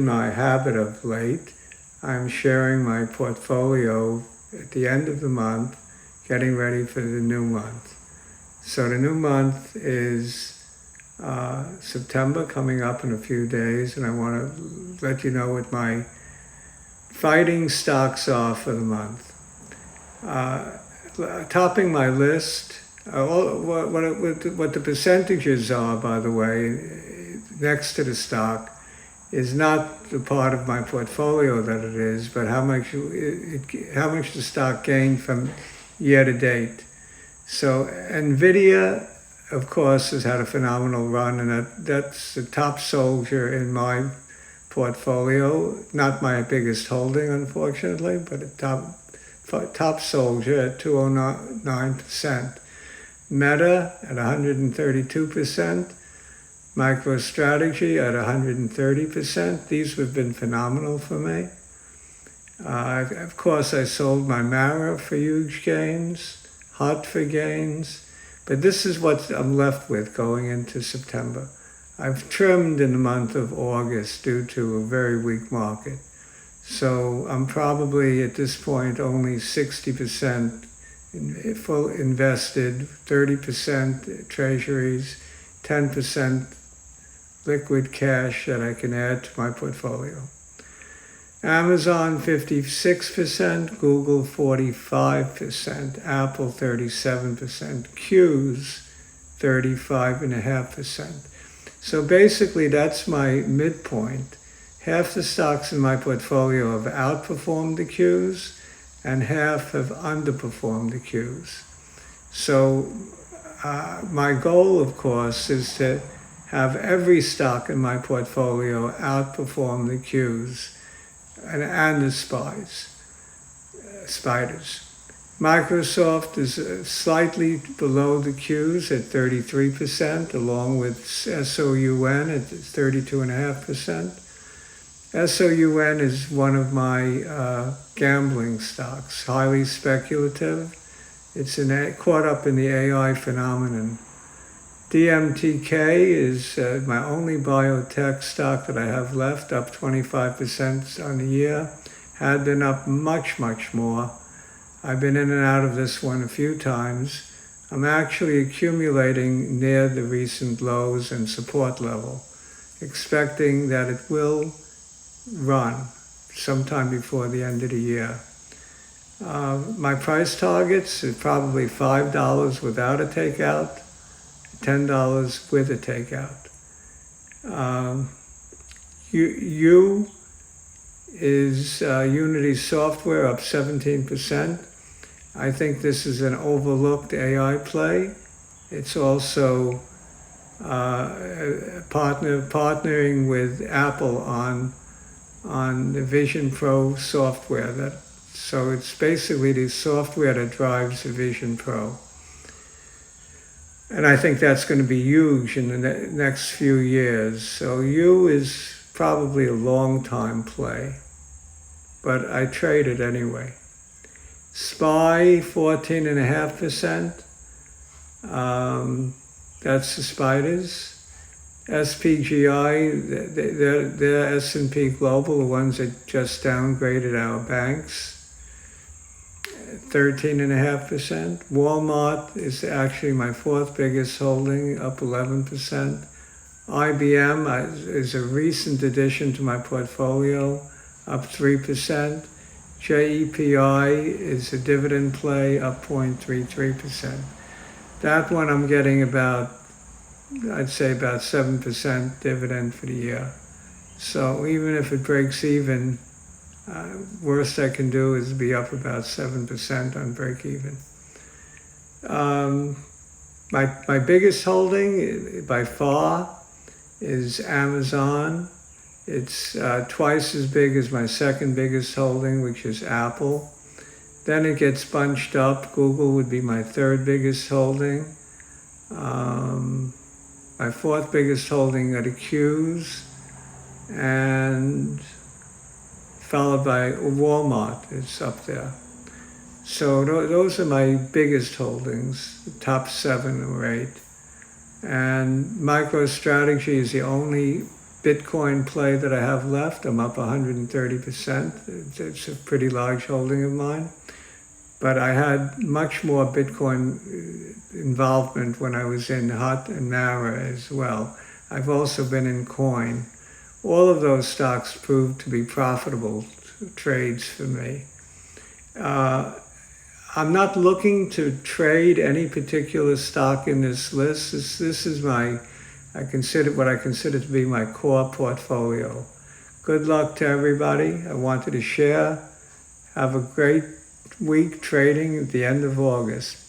My habit of late, I'm sharing my portfolio at the end of the month, getting ready for the new month. So the new month is September, coming up in a few days, and I want to let you know what my fighting stocks are for the month. Topping my list, what the percentages are, by the way, next to the stock, is not the part of my portfolio that it is, but how much the stock gained from year to date. So Nvidia, of course, has had a phenomenal run, and that's the top soldier in my portfolio. Not my biggest holding, unfortunately, but a top soldier at 209%. Meta at 132%. MicroStrategy at 130%. These have been phenomenal for me. Of course, I sold my Mara for huge gains, HUT for gains, but this is what I'm left with going into September. I've trimmed in the month of August due to a very weak market. So I'm probably at this point only 60% full invested, 30% treasuries, 10% liquid cash that I can add to my portfolio. Amazon 56%, Google 45%, Apple 37%, Qs 35.5%. So basically that's my midpoint. Half the stocks in my portfolio have outperformed the Qs and half have underperformed the Qs. So my goal, of course, is to have every stock in my portfolio outperform the Qs and the spiders. Microsoft is slightly below the Qs at 33%, along with SOUN at 32.5%. SOUN is one of my gambling stocks, highly speculative. It's caught up in the AI phenomenon. DMTK is my only biotech stock that I have left, up 25% on the year. Had been up much, much more. I've been in and out of this one a few times. I'm actually accumulating near the recent lows and support level, expecting that it will run sometime before the end of the year. My price targets is probably $5 without a takeout, $10 with a takeout. U is Unity Software, up 17%. I think this is an overlooked AI play. It's also partnering with Apple on the Vision Pro software. So it's basically the software that drives the Vision Pro. And I think that's going to be huge in the next few years. So U is probably a long time play, but I trade it anyway. SPY 14.5%. That's the spiders. SPGI, they're S&P Global, the ones that just downgraded our banks. 13.5%. Walmart is actually my fourth biggest holding, up 11%. IBM is a recent addition to my portfolio, up 3%. JEPI is a dividend play, up 0.33%. That one I'm getting I'd say about 7% dividend for the year. So even if it breaks even, worst I can do is be up about 7% on break even. My biggest holding by far is Amazon. It's twice as big as my second biggest holding, which is Apple. Then it gets bunched up. Google would be my third biggest holding. My fourth biggest holding are the Qs, and followed by Walmart is up there. So those are my biggest holdings, the top 7 or 8. And MicroStrategy is the only Bitcoin play that I have left. I'm up 130%. It's a pretty large holding of mine. But I had much more Bitcoin involvement when I was in Hut and Mara as well. I've also been in Coin. All of those stocks proved to be profitable trades for me. I'm not looking to trade any particular stock in this list. This is what I consider to be my core portfolio. Good luck to everybody. I wanted to share. Have a great week trading at the end of August.